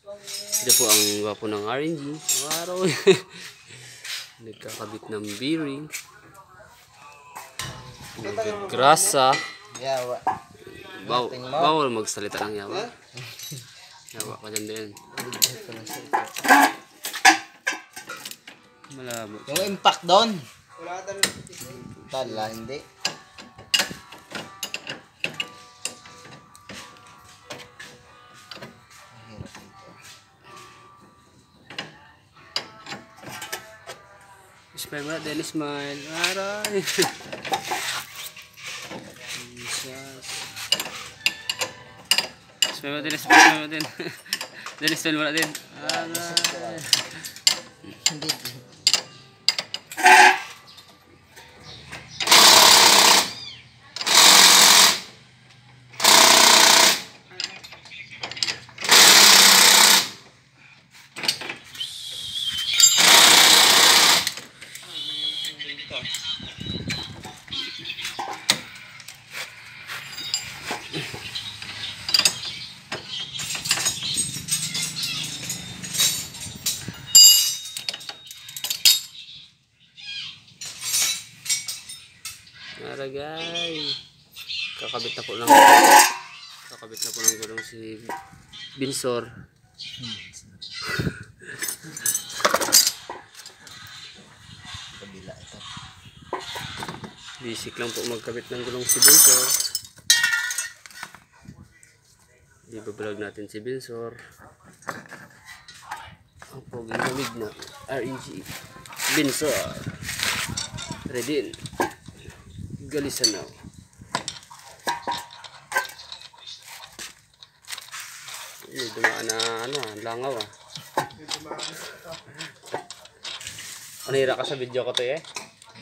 Ito po ang gwapo ng RNG. Araw. Nagkakabit ng bearing. Naggrasa. Yawa. Bawal magsalita ng yawa. Yawa ka dyan din. Malabo. Yung impact doon. Tala, hindi. Smile mo na din, smile. Aray. Jesus. Smile mo din, smile mo din. Dennis, smile mo na din. Aray. Hindi. Aragay. Kakabit na po ng gulong si Binsor. Kabila ito. Basic lang po magkabit ng gulong si Binsor. Ibablog natin si Binsor. Ang poging lamig na RNG Binsor. Ready. Galisan na. Dumaan na langaw ah. Anira ka sa video ko to eh.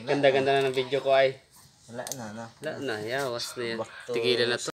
Ganda-ganda na ng video ko ay. Wala na. Wala na, yawas na yan. Tigilan na to.